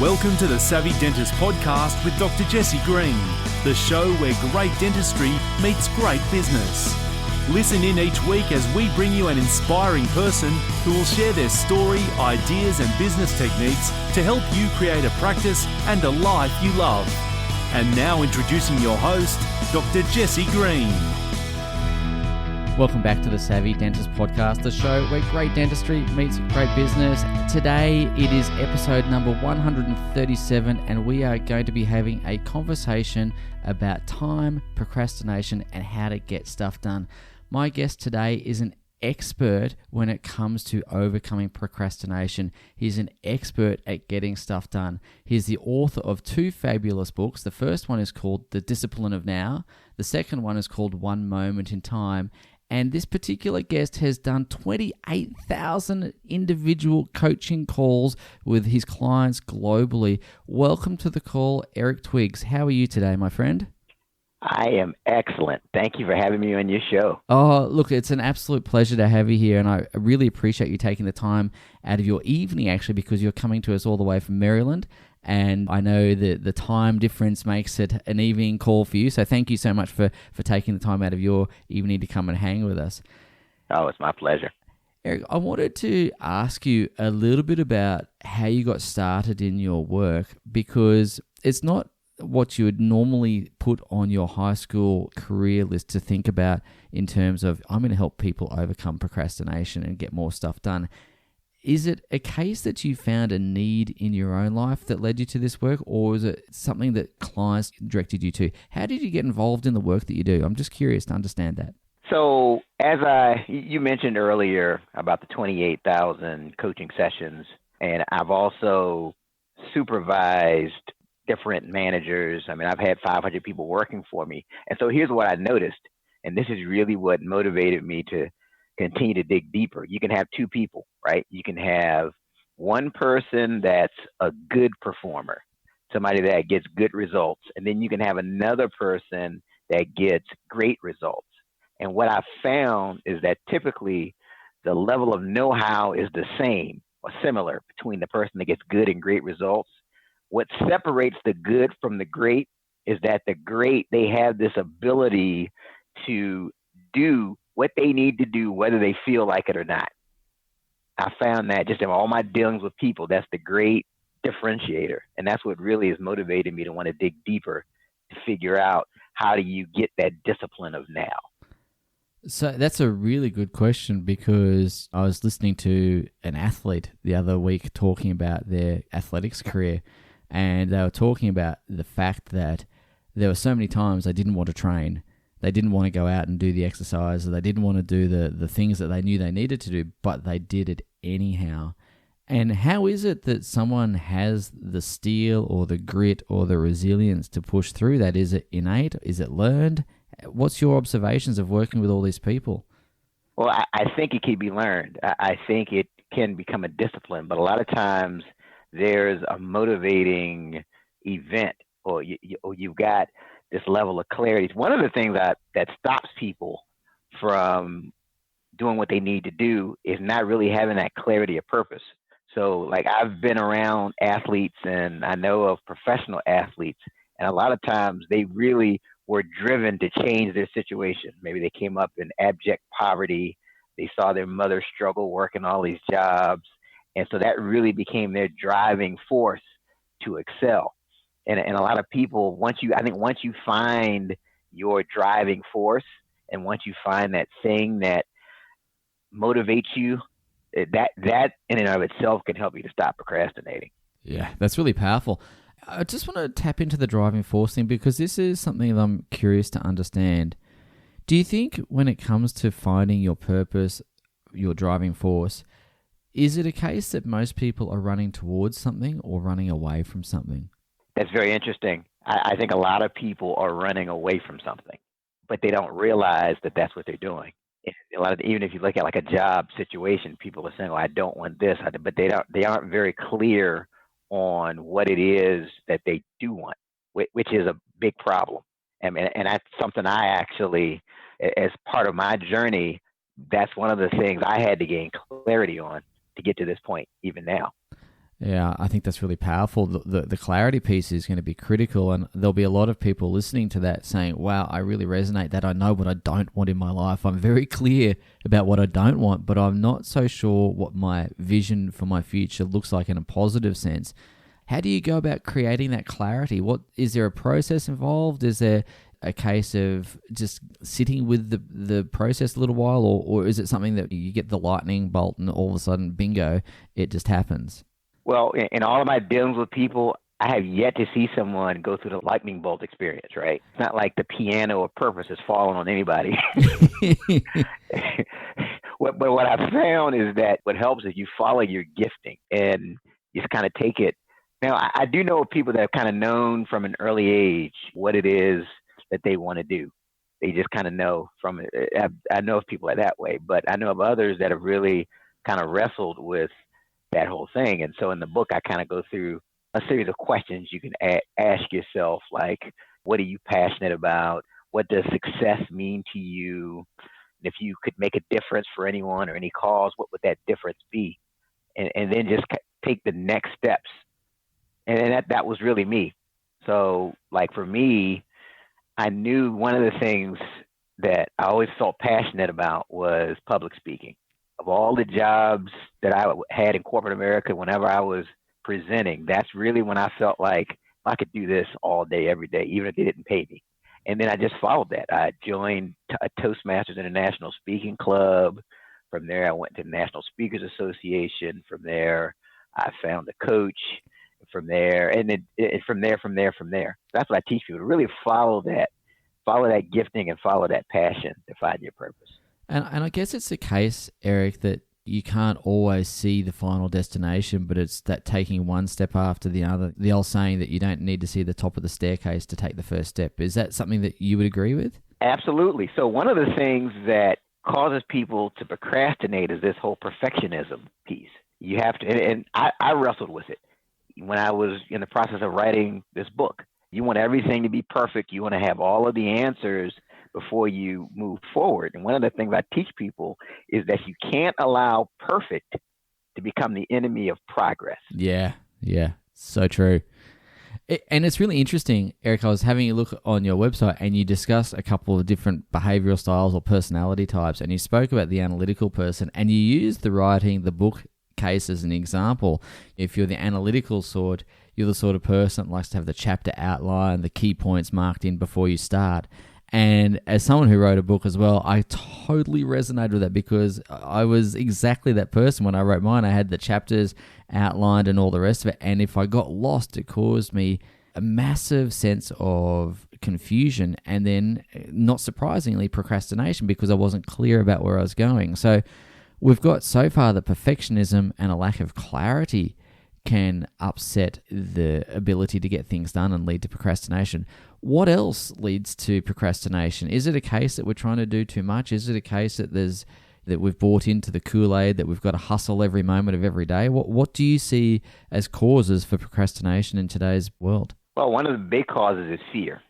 Welcome to the Savvy Dentist Podcast with Dr. Jesse Green, the show where great dentistry meets great business. Listen in each week as we bring you an inspiring person who will share their story, ideas and business techniques to help you create a practice and a life you love. And now introducing your host, Dr. Jesse Green. Welcome back to the Savvy Dentist Podcast, the show where great dentistry meets great business. Today it is episode number 137 and we are going to be having a conversation about time, procrastination and how to get stuff done. My guest today is an expert when it comes to overcoming procrastination. He's an expert at getting stuff done. He's the author of two fabulous books. The first one is called The Discipline of Now. The second one is called One Moment in Time. And this particular guest has done 28,000 individual coaching calls with his clients globally. Welcome to the call, Eric Twiggs. How are you today, my friend? I am excellent. Thank you for having me on your show. Oh, look, it's an absolute pleasure to have you here, and I really appreciate you taking the time out of your evening, actually, because you're coming to us all the way from Maryland, and I know that the time difference makes it an evening call for you, so thank you so much for taking the time out of your evening to come and hang with us. Oh, it's my pleasure. Eric, I wanted to ask you a little bit about how you got started in your work, because it's not what you would normally put on your high school career list to think about in terms of, I'm going to help people overcome procrastination and get more stuff done. Is it a case that you found a need in your own life that led you to this work, or is it something that clients directed you to? How did you get involved in the work that you do? I'm just curious to understand that. So you mentioned earlier about the 28,000 coaching sessions, and I've also supervised different managers. I mean, I've had 500 people working for me. And so here's what I noticed, and this is really what motivated me to continue to dig deeper. You can have two people, right? You can have one person that's a good performer, somebody that gets good results, and then you can have another person that gets great results. And what I found is that typically the level of know-how is the same or similar between the person that gets good and great results. What separates the good from the great is that the great, they have this ability to do what they need to do, whether they feel like it or not. I found that just in all my dealings with people, that's the great differentiator. And that's what really has motivated me to want to dig deeper to figure out, how do you get that discipline of now? So that's a really good question, because I was listening to an athlete the other week talking about their athletics career. And they were talking about the fact that there were so many times they didn't want to train. They didn't want to go out and do the exercise. Or they didn't want to do the things that they knew they needed to do, but they did it anyhow. And how is it that someone has the steel or the grit or the resilience to push through that? Is it innate? Is it learned? What's your observations of working with all these people? Well, I think it can be learned. I think it can become a discipline, but a lot of times there's a motivating event, or you've got this level of clarity. One of the things that stops people from doing what they need to do is not really having that clarity of purpose. So like, I've been around athletes and I know of professional athletes, and a lot of times they really were driven to change their situation. Maybe they came up in abject poverty. They saw their mother struggle working all these jobs. And so that really became their driving force to excel. And a lot of people, once you find your driving force, and once you find that thing that motivates you, that in and of itself can help you to stop procrastinating. Yeah, that's really powerful. I just want to tap into the driving force thing, because this is something that I'm curious to understand. Do you think when it comes to finding your purpose, your driving force, is it a case that most people are running towards something or running away from something? That's very interesting. I think a lot of people are running away from something, but they don't realize that that's what they're doing. Even if you look at like a job situation, people are saying, "Oh, I don't want this," but they aren't very clear on what it is that they do want, which is a big problem. And that's something I actually, as part of my journey, that's one of the things I had to gain clarity on to get to this point, even now. Yeah, I think that's really powerful. The clarity piece is going to be critical, and there'll be a lot of people listening to that saying, wow, I really resonate that I know what I don't want in my life. I'm very clear about what I don't want, but I'm not so sure what my vision for my future looks like in a positive sense. How do you go about creating that clarity? Is there a process involved? Is there a case of just sitting with the process a little while, or is it something that you get the lightning bolt and all of a sudden, bingo, it just happens? Well, in all of my dealings with people, I have yet to see someone go through the lightning bolt experience, right? It's not like the piano of purpose is falling on anybody. But what I've found is that what helps is you follow your gifting and you just kind of take it. Now, I do know of people that have kind of known from an early age what it is that they want to do. They just kind of know from it. I know of people that way, but I know of others that have really kind of wrestled with that whole thing. And so in the book, I kind of go through a series of questions you can ask yourself, like, what are you passionate about? What does success mean to you? And if you could make a difference for anyone or any cause, what would that difference be? And then just take the next steps. And that was really me. So like for me, I knew one of the things that I always felt passionate about was public speaking. Of all the jobs that I had in corporate America, whenever I was presenting, that's really when I felt like I could do this all day, every day, even if they didn't pay me. And then I just followed that. I joined a Toastmasters International Speaking Club. From there, I went to the National Speakers Association. From there, I found a coach. From there, and from there. That's what I teach people, to really follow that gifting and follow that passion to find your purpose. And I guess it's the case, Eric, that you can't always see the final destination, but it's that taking one step after the other. The old saying that you don't need to see the top of the staircase to take the first step. Is that something that you would agree with? Absolutely. So one of the things that causes people to procrastinate is this whole perfectionism piece. You have to, and I wrestled with it when I was in the process of writing this book. You want everything to be perfect. You want to have all of the answers before you move forward. And one of the things I teach people is that you can't allow perfect to become the enemy of progress. Yeah, so true. And it's really interesting, Eric, I was having a look on your website and you discuss a couple of different behavioral styles or personality types, and you spoke about the analytical person, and you used the book case as an example. If you're the analytical sort, you're the sort of person that likes to have the chapter outline, the key points marked in before you start. And as someone who wrote a book as well, I totally resonated with that, because I was exactly that person. When I wrote mine, I had the chapters outlined and all the rest of it. And if I got lost, it caused me a massive sense of confusion and then, not surprisingly, procrastination, because I wasn't clear about where I was going. So we've got so far that perfectionism and a lack of clarity can upset the ability to get things done and lead to procrastination. What else leads to procrastination? Is it a case that we're trying to do too much? Is it a case that we've bought into the Kool-Aid, that we've got to hustle every moment of every day? What do you see as causes for procrastination in today's world? Well, one of the big causes is fear.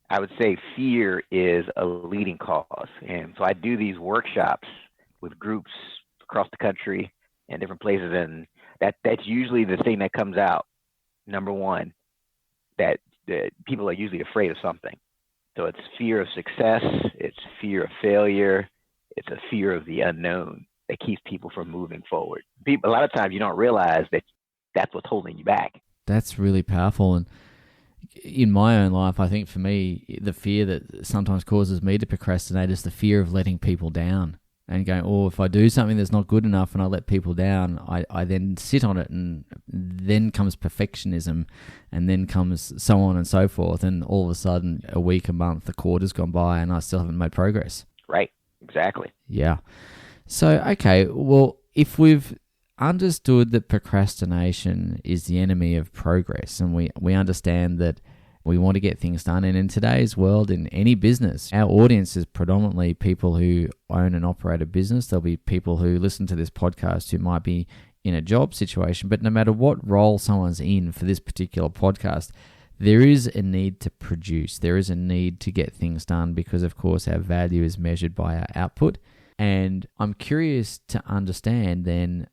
I would say fear is a leading cause. And so I do these workshops with groups across the country and different places, and that's usually the thing that comes out. Number one, that people are usually afraid of something. So it's fear of success, it's fear of failure, it's a fear of the unknown that keeps people from moving forward. A lot of times you don't realize that that's what's holding you back. That's really powerful. And in my own life, I think for me, the fear that sometimes causes me to procrastinate is the fear of letting people down. And going, if I do something that's not good enough and I let people down, I then sit on it, and then comes perfectionism, and then comes so on and so forth. And all of a sudden, a week, a month, a quarter's gone by, and I still haven't made progress. Right, exactly. Yeah. So, okay, well, if we've understood that procrastination is the enemy of progress, and we understand that we want to get things done. And in today's world, in any business, our audience is predominantly people who own and operate a business. There'll be people who listen to this podcast who might be in a job situation, but no matter what role someone's in for this particular podcast, there is a need to produce. There is a need to get things done, because, of course, our value is measured by our output. And I'm curious to understand then,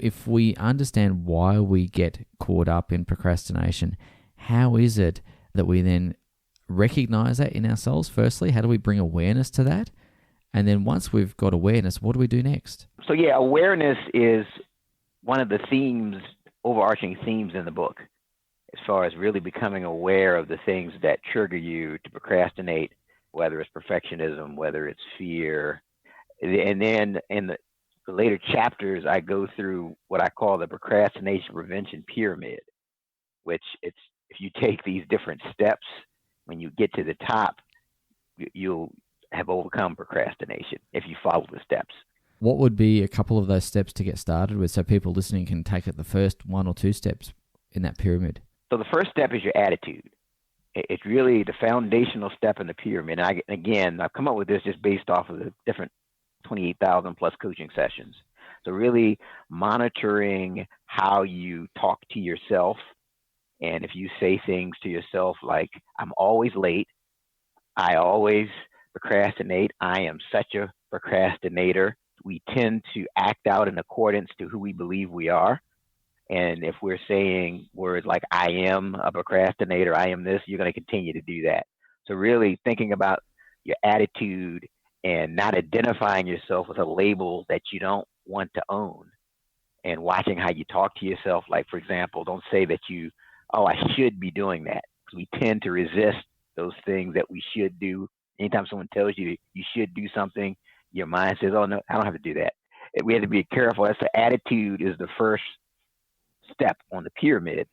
if we understand why we get caught up in procrastination, how is it that we then recognize that in ourselves? Firstly, how do we bring awareness to that? And then once we've got awareness, what do we do next? So yeah, awareness is one of the themes, overarching themes in the book, as far as really becoming aware of the things that trigger you to procrastinate, whether it's perfectionism, whether it's fear. And then in the later chapters, I go through what I call the procrastination prevention pyramid, which it's, if you take these different steps, when you get to the top, you'll have overcome procrastination if you follow the steps. What would be a couple of those steps to get started with, so people listening can take it the first 1 or 2 steps in that pyramid? So the first step is your attitude. It's really the foundational step in the pyramid. And I've come up with this just based off of the different 28,000 plus coaching sessions. So really monitoring how you talk to yourself. And if you say things to yourself like, I'm always late, I always procrastinate, I am such a procrastinator, we tend to act out in accordance to who we believe we are. And if we're saying words like, I am a procrastinator, I am this, you're going to continue to do that. So really thinking about your attitude and not identifying yourself with a label that you don't want to own, and watching how you talk to yourself. Like, for example, don't say that I should be doing that. Because we tend to resist those things that we should do. Anytime someone tells you you should do something, your mind says, oh, no, I don't have to do that. We have to be careful. That's the attitude is the first step on the pyramid.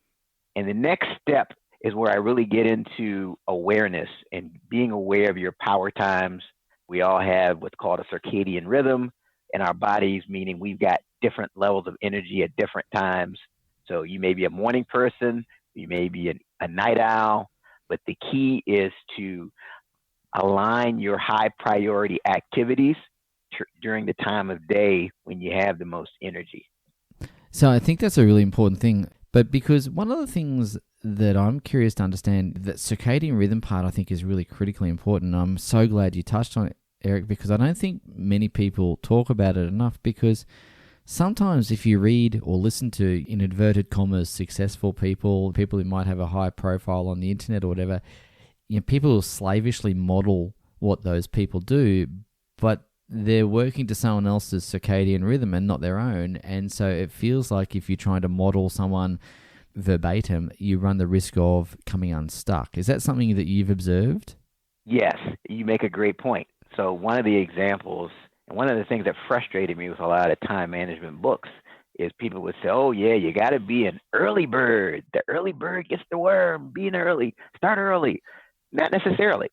And the next step is where I really get into awareness and being aware of your power times. We all have what's called a circadian rhythm in our bodies, meaning we've got different levels of energy at different times. So you may be a morning person, you may be a night owl, but the key is to align your high priority activities during the time of day when you have the most energy. So I think that's a really important thing. But because one of the things that I'm curious to understand, that circadian rhythm part, I think is really critically important. I'm so glad you touched on it, Eric, because I don't think many people talk about it enough. Because sometimes if you read or listen to, in inverted commas, successful people who might have a high profile on the internet or whatever, people will slavishly model what those people do, but they're working to someone else's circadian rhythm and not their own. And so it feels like if you're trying to model someone verbatim, you run the risk of coming unstuck. Is that something that you've observed? Yes, you make a great point. So one of the examples, and one of the things that frustrated me with a lot of time management books, is people would say, oh yeah, you got to be an early bird. The early bird gets the worm. Being early, start early. Not necessarily.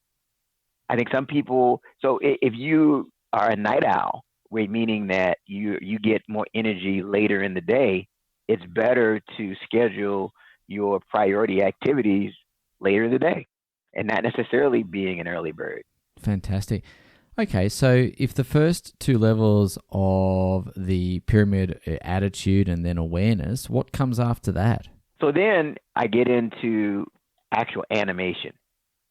I think some people, so if you are a night owl, meaning that you get more energy later in the day, it's better to schedule your priority activities later in the day and not necessarily being an early bird. Fantastic. Okay, so if the first 2 levels of the pyramid are attitude and then awareness, what comes after that? So then I get into actual animation.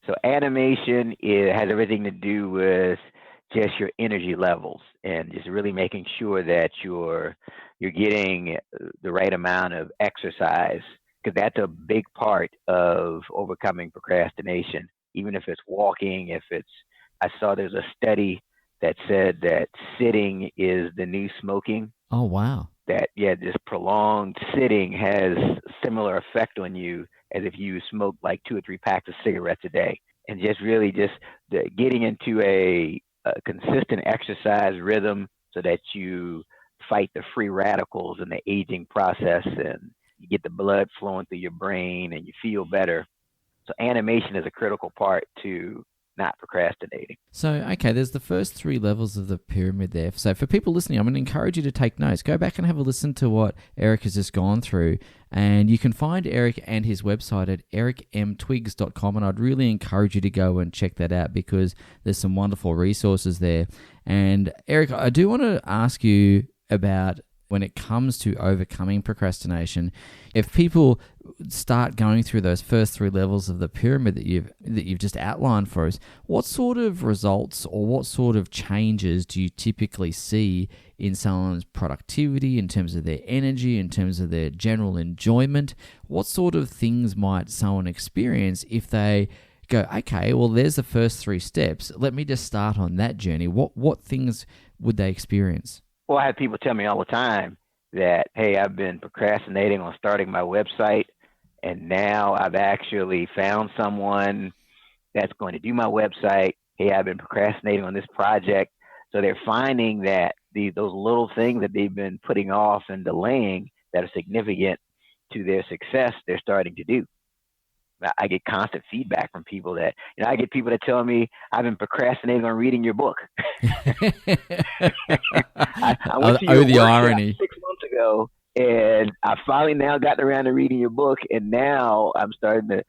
So animation has everything to do with just your energy levels and just really making sure that you're getting the right amount of exercise, because that's a big part of overcoming procrastination. Even if it's walking, I saw there's a study that said that sitting is the new smoking. Oh, wow. That, this prolonged sitting has similar effect on you as if you smoke like 2 or 3 packs of cigarettes a day. And just really getting into a consistent exercise rhythm so that you fight the free radicals in the aging process and you get the blood flowing through your brain and you feel better. So animation is a critical part to not procrastinating. So, okay, there's the first 3 levels of the pyramid there. So for people listening, I'm going to encourage you to take notes. Go back and have a listen to what Eric has just gone through. And you can find Eric and his website at ericmtwiggs.com. And I'd really encourage you to go and check that out because there's some wonderful resources there. And Eric, I do want to ask you about when it comes to overcoming procrastination, if people start going through those first 3 levels of the pyramid that you've just outlined for us, what sort of results or what sort of changes do you typically see in someone's productivity, in terms of their energy, in terms of their general enjoyment? What sort of things might someone experience if they go, okay, well, there's the first 3 steps. Let me just start on that journey. What things would they experience? Well, I have people tell me all the time that, hey, I've been procrastinating on starting my website, and now I've actually found someone that's going to do my website. Hey, I've been procrastinating on this project. So they're finding that those little things that they've been putting off and delaying that are significant to their success, they're starting to do. I get constant feedback from people that, I get people that tell me, I've been procrastinating on reading your book. I went to your the workshop irony 6 months ago, and I finally now gotten around to reading your book, and now I'm starting to,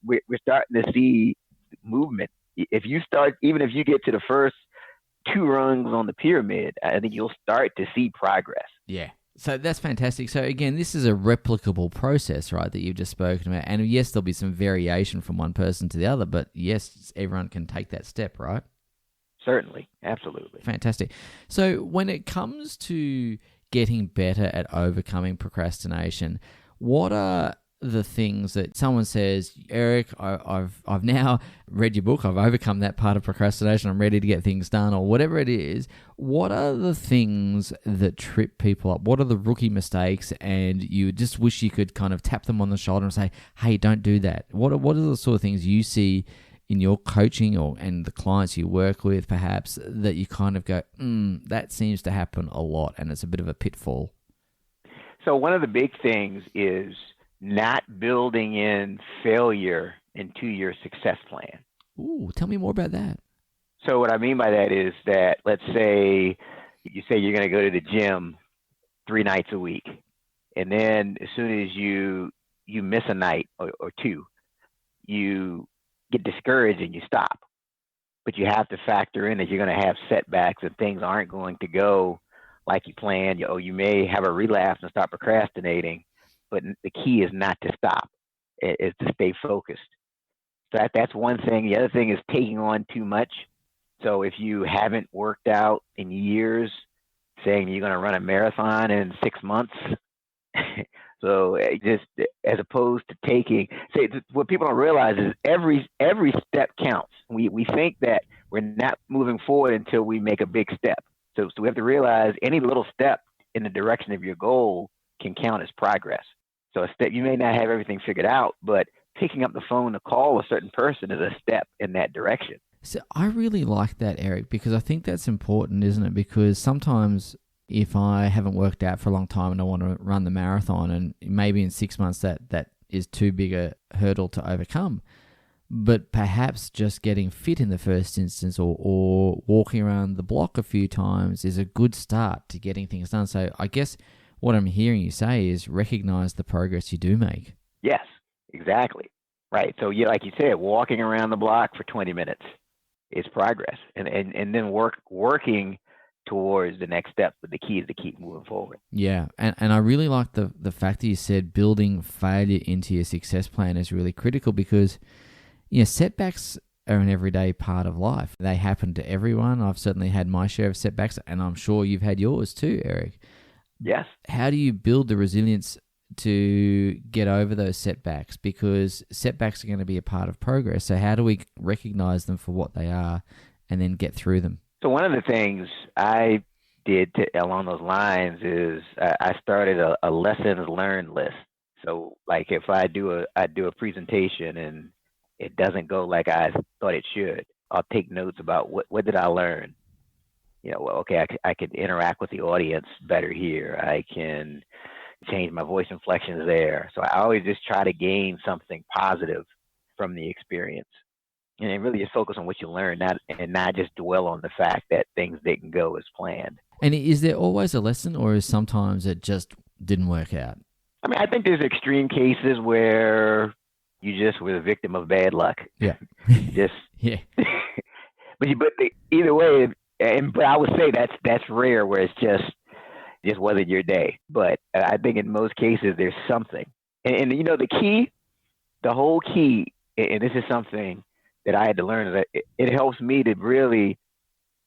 we're starting to see movement. If you start, even if you get to the first 2 rungs on the pyramid, I think you'll start to see progress. Yeah. So that's fantastic. So again, this is a replicable process, right, that you've just spoken about. And yes, there'll be some variation from one person to the other, but yes, everyone can take that step, right? Certainly. Absolutely. Fantastic. So when it comes to getting better at overcoming procrastination, what are the things that someone says, Eric, I've now read your book, I've overcome that part of procrastination, I'm ready to get things done, or whatever it is? What are the things that trip people up? What are the rookie mistakes, and you just wish you could kind of tap them on the shoulder and say, hey, don't do that? What are the sort of things you see in your coaching and the clients you work with, perhaps, that you kind of go, that seems to happen a lot, and it's a bit of a pitfall? So one of the big things is not building in failure into your success plan. Ooh, tell me more about that. So what I mean by that is that, let's say you say you're going to go to the gym 3 nights a week, and then as soon as you miss a night or 2, you get discouraged and you stop. But you have to factor in that you're going to have setbacks and things aren't going to go like you planned. You may have a relapse and start procrastinating. But the key is not to stop, is to stay focused. So that's one thing. The other thing is taking on too much. So if you haven't worked out in years, saying you're going to run a marathon in 6 months, so just as opposed to what people don't realize is every step counts. We think that we're not moving forward until we make a big step. So we have to realize any little step in the direction of your goal can count as progress. So a step, you may not have everything figured out, but picking up the phone to call a certain person is a step in that direction. So I really like that, Eric, because I think that's important, isn't it? Because sometimes if I haven't worked out for a long time and I want to run the marathon, and maybe in 6 months that is too big a hurdle to overcome, but perhaps just getting fit in the first instance or walking around the block a few times is a good start to getting things done. So I guess what I'm hearing you say is recognize the progress you do make. Yes, exactly. Right. So like you said, walking around the block for 20 minutes is progress. And then working towards the next step. But the key is to keep moving forward. Yeah. And I really like the fact that you said building failure into your success plan is really critical, because setbacks are an everyday part of life. They happen to everyone. I've certainly had my share of setbacks, and I'm sure you've had yours too, Eric. Yes. How do you build the resilience to get over those setbacks? Because setbacks are going to be a part of progress. So how do we recognize them for what they are and then get through them? So one of the things I did along those lines is I started a lessons learned list. So like if I do a presentation and it doesn't go like I thought it should, I'll take notes about what did I learn. I could interact with the audience better here. I can change my voice inflections there. So I always just try to gain something positive from the experience, and then really just focus on what you learn, not just dwell on the fact that things didn't go as planned. And is there always a lesson, or is sometimes it just didn't work out? I mean, I think there's extreme cases where you just were the victim of bad luck. Yeah. Yeah. But either way. But I would say that's rare, where it's just just wasn't your day. But I think in most cases, there's something. And the whole key, and this is something that I had to learn, is that it helps me to really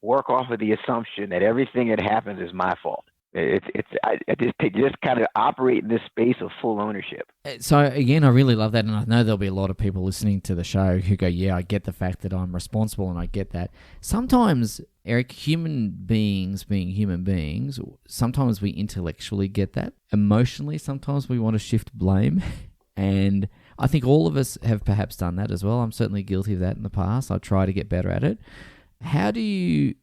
work off of the assumption that everything that happens is my fault. I just kind of operate in this space of full ownership. So again, I really love that, and I know there'll be a lot of people listening to the show who go, yeah, I get the fact that I'm responsible, and I get that. Sometimes, Eric, human beings being human beings, sometimes we intellectually get that. Emotionally, sometimes we want to shift blame, and I think all of us have perhaps done that as well. I'm certainly guilty of that in the past. I try to get better at it. How do you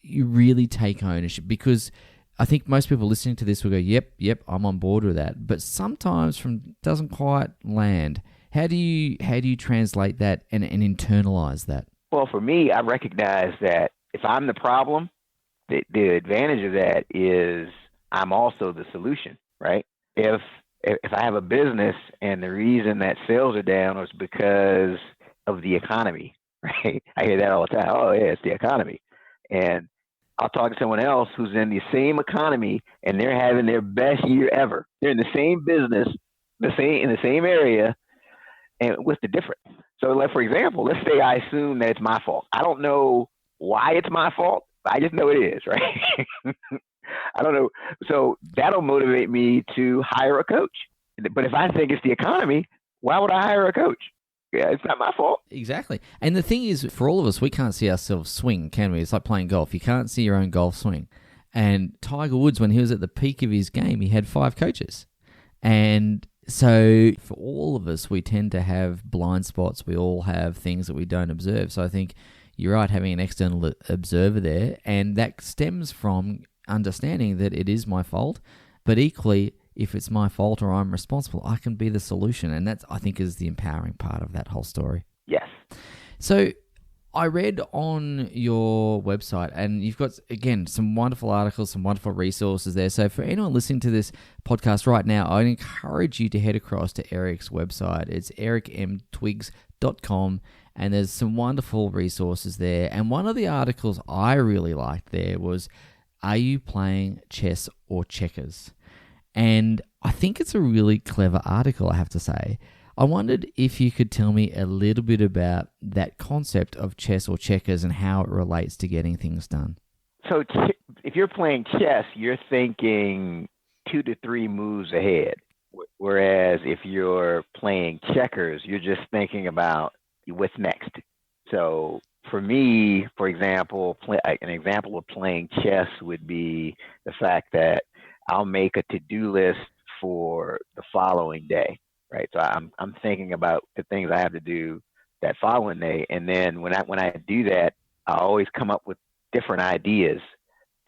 really take ownership? Because I think most people listening to this will go, yep, I'm on board with that. But sometimes doesn't quite land. How do you translate that and internalize that? Well, for me, I recognize that if I'm the problem, the advantage of that is I'm also the solution, right? If I have a business and the reason that sales are down is because of the economy, right? I hear that all the time. Oh, yeah, it's the economy. And I'll talk to someone else who's in the same economy and they're having their best year ever. They're in the same business, in the same area, and what's the difference? So, like, for example, let's say I assume that it's my fault. I don't know why it's my fault. I just know it is, right? I don't know. So that'll motivate me to hire a coach. But if I think it's the economy, why would I hire a coach? Yeah, it's not my fault. Exactly. And the thing is, for all of us, we can't see ourselves swing, can we? It's like playing golf. You can't see your own golf swing. And Tiger Woods, when he was at the peak of his game, he had 5 coaches. And so for all of us, we tend to have blind spots. We all have things that we don't observe. So I think you're right, having an external observer there. And that stems from understanding that it is my fault. But equally, if it's my fault or I'm responsible, I can be the solution. And that's, I think, is the empowering part of that whole story. Yes. So I read on your website, and you've got, again, some wonderful articles, some wonderful resources there. So for anyone listening to this podcast right now, I encourage you to head across to Eric's website. It's ericmtwiggs.com, and there's some wonderful resources there. And one of the articles I really liked there was, are you playing chess or checkers? And I think it's a really clever article, I have to say. I wondered if you could tell me a little bit about that concept of chess or checkers and how it relates to getting things done. So if you're playing chess, you're thinking 2 to 3 moves ahead. Whereas if you're playing checkers, you're just thinking about what's next. So for me, for example, an example of playing chess would be the fact that I'll make a to-do list for the following day, right? So I'm thinking about the things I have to do that following day, and then when I do that, I always come up with different ideas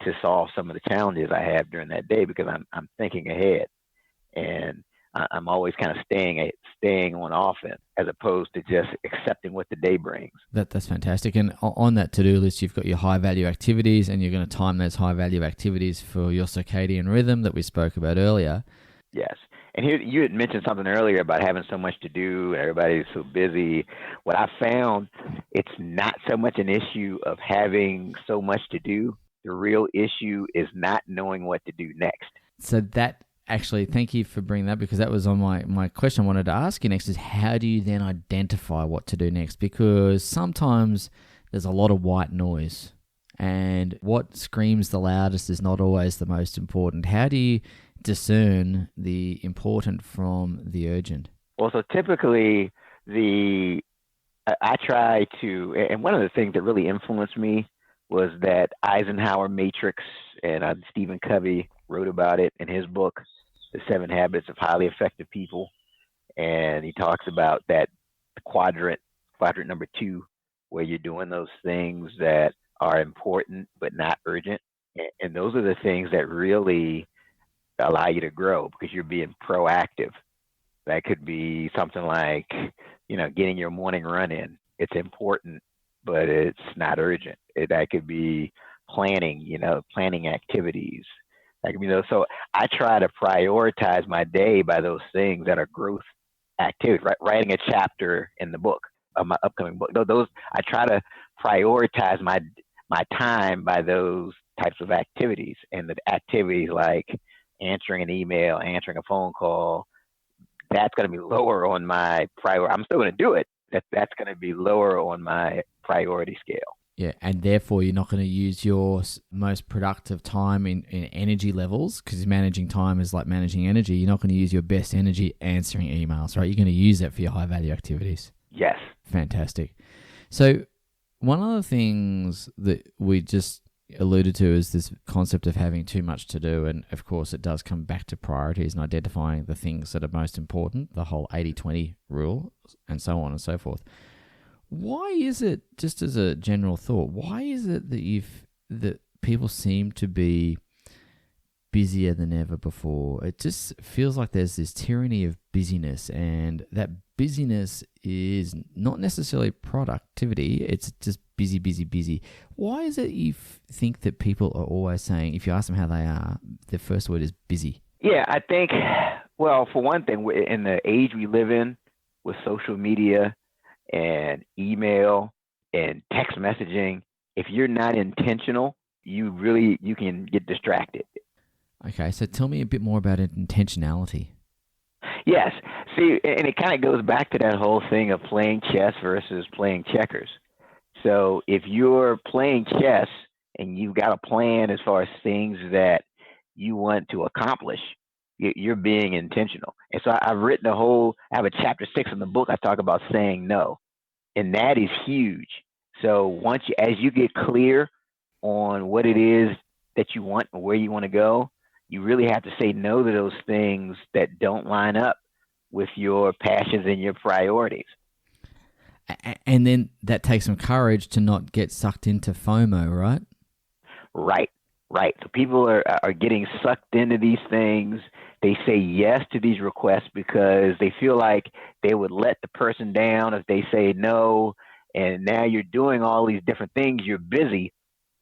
to solve some of the challenges I have during that day because I'm thinking ahead, and I'm always kind of staying on offense as opposed to just accepting what the day brings. That's fantastic. And on that to-do list, you've got your high-value activities, and you're going to time those high-value activities for your circadian rhythm that we spoke about earlier. Yes. And here you had mentioned something earlier about having so much to do and everybody's so busy. What I found, it's not so much an issue of having so much to do. The real issue is not knowing what to do next. So that actually, thank you for bringing that, because that was on my question I wanted to ask you next is, how do you then identify what to do next? Because sometimes there's a lot of white noise, and what screams the loudest is not always the most important. How do you discern the important from the urgent? Well, so typically I try to, and one of the things that really influenced me was that Eisenhower matrix, and Stephen Covey wrote about it in his book, The 7 Habits of Highly Effective People. And he talks about that quadrant number 2, where you're doing those things that are important but not urgent. And those are the things that really allow you to grow because you're being proactive. That could be something like, getting your morning run in. It's important, but it's not urgent. That could be planning activities. That could be those. So I try to prioritize my day by those things that are growth activities. Writing a chapter in the book of my upcoming book. Those I try to prioritize my time by those types of activities. And the activities like answering an email, answering a phone call, that's going to be lower on my priority. I'm still going to do it. That's going to be lower on my priority scale. Yeah, and therefore you're not going to use your most productive time in energy levels, because managing time is like managing energy. You're not going to use your best energy answering emails, right? You're going to use it for your high-value activities. Yes. Fantastic. So one of the things that we just alluded to is this concept of having too much to do. And of course, it does come back to priorities and identifying the things that are most important, the whole 80-20 rule, and so on and so forth. Why is it, just as a general thought, why is it that people seem to be busier than ever before? It just feels like there's this tyranny of busyness, and that busyness is not necessarily productivity. It's just busy, busy, busy. Why is it you think that people are always saying, if you ask them how they are, the first word is busy? Yeah, I think, well, for one thing, in the age we live in with social media and email and text messaging, if you're not intentional, you can get distracted. Okay, so tell me a bit more about intentionality. Yes. See, and it kind of goes back to that whole thing of playing chess versus playing checkers. So if you're playing chess and you've got a plan as far as things that you want to accomplish, you're being intentional. And so I have a chapter 6 in the book. I talk about saying no, and that is huge. So as you get clear on what it is that you want and where you want to go, you really have to say no to those things that don't line up with your passions and your priorities. And then that takes some courage to not get sucked into FOMO, right? Right. So people are getting sucked into these things. They say yes to these requests because they feel like they would let the person down if they say no. And now you're doing all these different things. You're busy,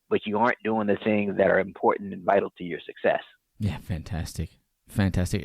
but you aren't doing the things that are important and vital to your success. Yeah, fantastic.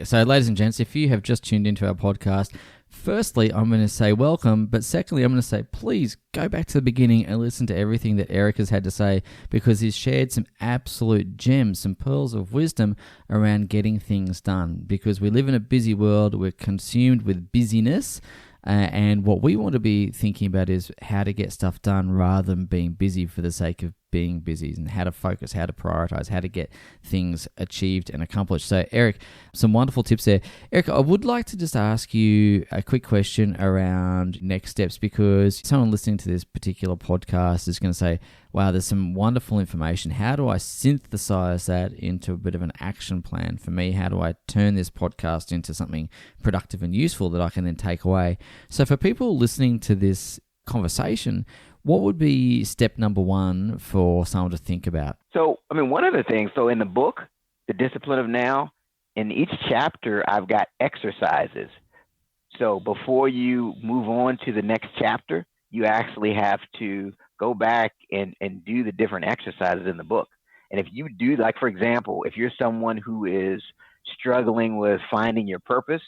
So, ladies and gents, if you have just tuned into our podcast, firstly, I'm going to say welcome, but secondly, I'm going to say please go back to the beginning and listen to everything that Eric has had to say, because he's shared some absolute gems, some pearls of wisdom around getting things done, because we live in a busy world, we're consumed with busyness, and what we want to be thinking about is how to get stuff done rather than being busy for the sake of being busy, and how to focus, how to prioritize, how to get things achieved and accomplished. So, Eric, some wonderful tips there. Eric, I would like to just ask you a quick question around next steps, because someone listening to this particular podcast is going to say, wow, there's some wonderful information. How do I synthesize that into a bit of an action plan for me? How do I turn this podcast into something productive and useful that I can then take away? So for people listening to this conversation, what would be step number one for someone to think about? So, one of the things, in the book, The Discipline of Now, in each chapter, I've got exercises. So before you move on to the next chapter, you actually have to go back and do the different exercises in the book. And if you do, like, for example, if you're someone who is struggling with finding your purpose,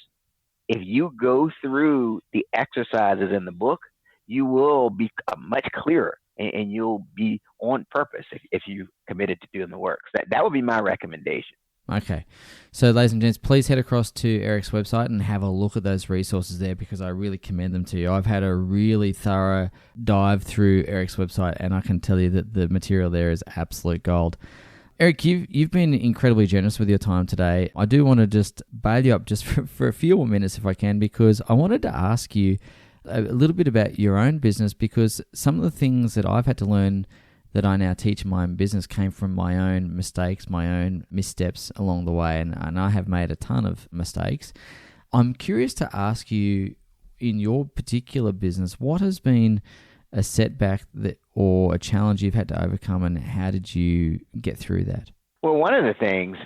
if you go through the exercises in the book, you will be much clearer and you'll be on purpose if you committed to doing the work. So that would be my recommendation. Okay. So, ladies and gents, please head across to Eric's website and have a look at those resources there, because I really commend them to you. I've had a really thorough dive through Eric's website, and I can tell you that the material there is absolute gold. Eric, you've been incredibly generous with your time today. I do want to just bail you up just for a few more minutes if I can, because I wanted to ask you a little bit about your own business, because some of the things that I've had to learn that I now teach in my own business came from my own mistakes, my own missteps along the way, and I have made a ton of mistakes. I'm curious to ask you, in your particular business, what has been a setback or a challenge you've had to overcome, and how did you get through that? Well, one of the things,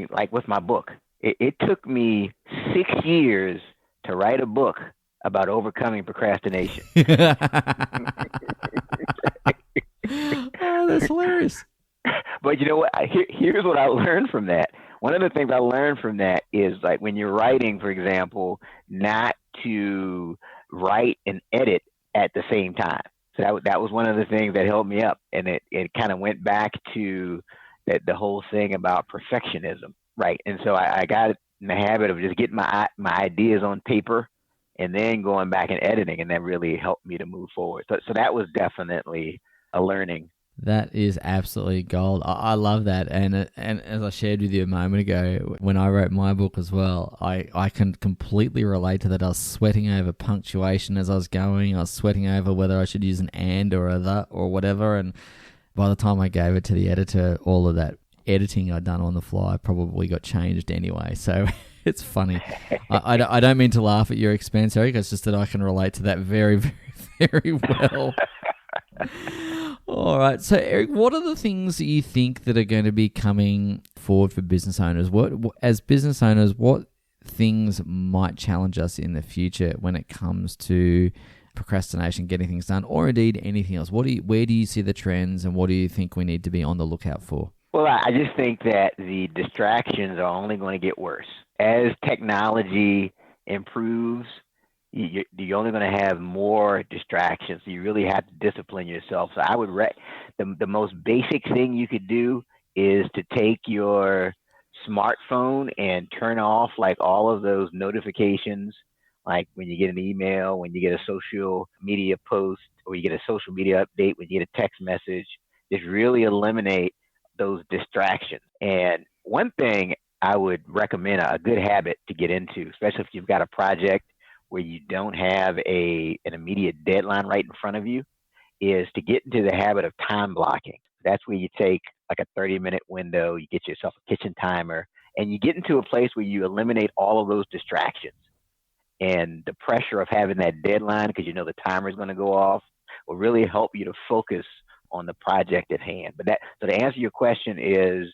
like with my book, it took me 6 years to write a book about overcoming procrastination. Oh, that's hilarious. But you know what? Here's what I learned from that. One of the things I learned from that is, like, when you're writing, for example, not to write and edit at the same time. So that was one of the things that helped me up. And it kind of went back to, the whole thing about perfectionism, right? And so I got in the habit of just getting my ideas on paper and then going back and editing, and that really helped me to move forward. So that was definitely a learning. That is absolutely gold. I love that. And as I shared with you a moment ago, when I wrote my book as well, I can completely relate to that. I was sweating over punctuation as I was going. I was sweating over whether I should use an and or a the or whatever. And by the time I gave it to the editor, all of that editing I'd done on the fly probably got changed anyway. So it's funny. I don't mean to laugh at your expense, Eric. It's just that I can relate to that very, very, very well. All right. So, Eric, what are the things that you think that are going to be coming forward for business owners? As business owners, what things might challenge us in the future when it comes to procrastination, getting things done, or indeed anything else? Where do you see the trends, and what do you think we need to be on the lookout for? Well, I just think that the distractions are only going to get worse. As technology improves, you're only going to have more distractions. So you really have to discipline yourself. So I would the most basic thing you could do is to take your smartphone and turn off like all of those notifications, like when you get an email, when you get a social media post, or you get a social media update, when you get a text message. Just really eliminate those distractions. And one thing I would recommend, a good habit to get into, especially if you've got a project where you don't have an immediate deadline right in front of you, is to get into the habit of time blocking. That's where you take like a 30-minute window, you get yourself a kitchen timer, and you get into a place where you eliminate all of those distractions. And the pressure of having that deadline, because you know the timer is going to go off, will really help you to focus on the project at hand. So to answer your question is,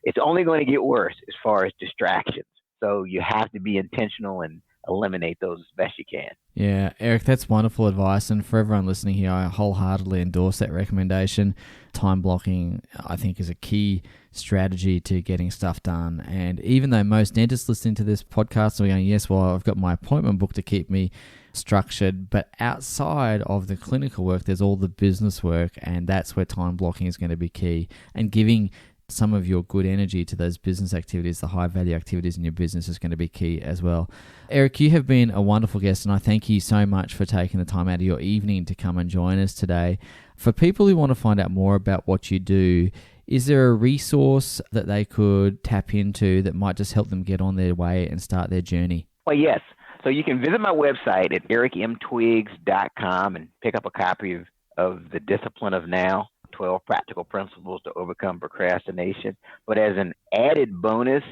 it's only going to get worse as far as distractions. So you have to be intentional and eliminate those as best you can. Yeah, Eric, that's wonderful advice. And for everyone listening here, I wholeheartedly endorse that recommendation. Time blocking, I think, is a key strategy to getting stuff done. And even though most dentists listening to this podcast are going, yes, well, I've got my appointment book to keep me structured, but outside of the clinical work, there's all the business work, and that's where time blocking is going to be key. And giving some of your good energy to those business activities, the high value activities in your business, is going to be key as well. Eric, you have been a wonderful guest, and I thank you so much for taking the time out of your evening to come and join us today. For people who want to find out more about what you do, is there a resource that they could tap into that might just help them get on their way and start their journey? Well, yes. So you can visit my website at ericmtwiggs.com and pick up a copy of The Discipline of Now, 12 Practical Principles to Overcome Procrastination. But as an added bonus,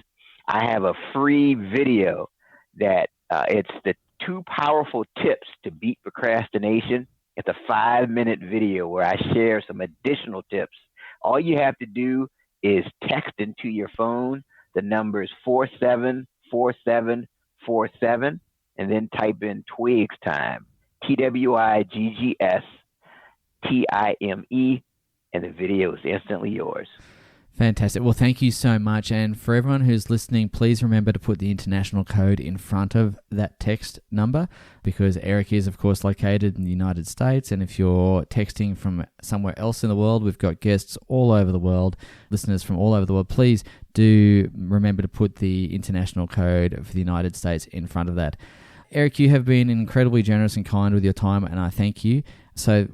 I have a free video that it's the 2 powerful tips to beat procrastination. It's a 5-minute video where I share some additional tips. All you have to do is text into your phone the numbers 474747 and then type in Twiggs time, TWIGGS TIME, and the video is instantly yours. Fantastic. Well, thank you so much. And for everyone who's listening, please remember to put the international code in front of that text number, because Eric is, of course, located in the United States. And if you're texting from somewhere else in the world, we've got guests all over the world, listeners from all over the world. Please do remember to put the international code for the United States in front of that. Eric, you have been incredibly generous and kind with your time, and I thank you. So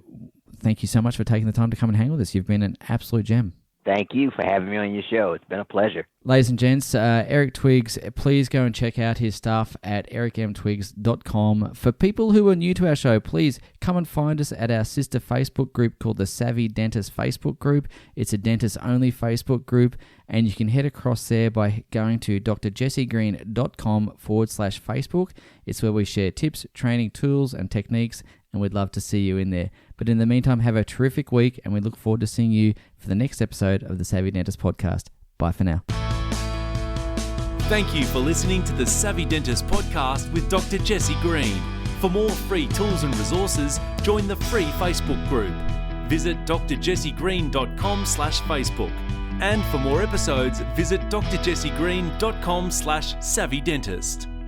thank you so much for taking the time to come and hang with us. You've been an absolute gem. Thank you for having me on your show. It's been a pleasure. Ladies and gents, Eric Twiggs, please go and check out his stuff at ericmtwiggs.com. For people who are new to our show, please come and find us at our sister Facebook group called the Savvy Dentist Facebook group. It's a dentist-only Facebook group, and you can head across there by going to drjessegreen.com/Facebook. It's where we share tips, training, tools, and techniques, and we'd love to see you in there. But in the meantime, have a terrific week, and we look forward to seeing you for the next episode of the Savvy Dentist Podcast. Bye for now. Thank you for listening to the Savvy Dentist Podcast with Dr. Jesse Green. For more free tools and resources, join the free Facebook group. Visit drjessegreen.com/Facebook. And for more episodes, visit drjessegreen.com/savvydentist.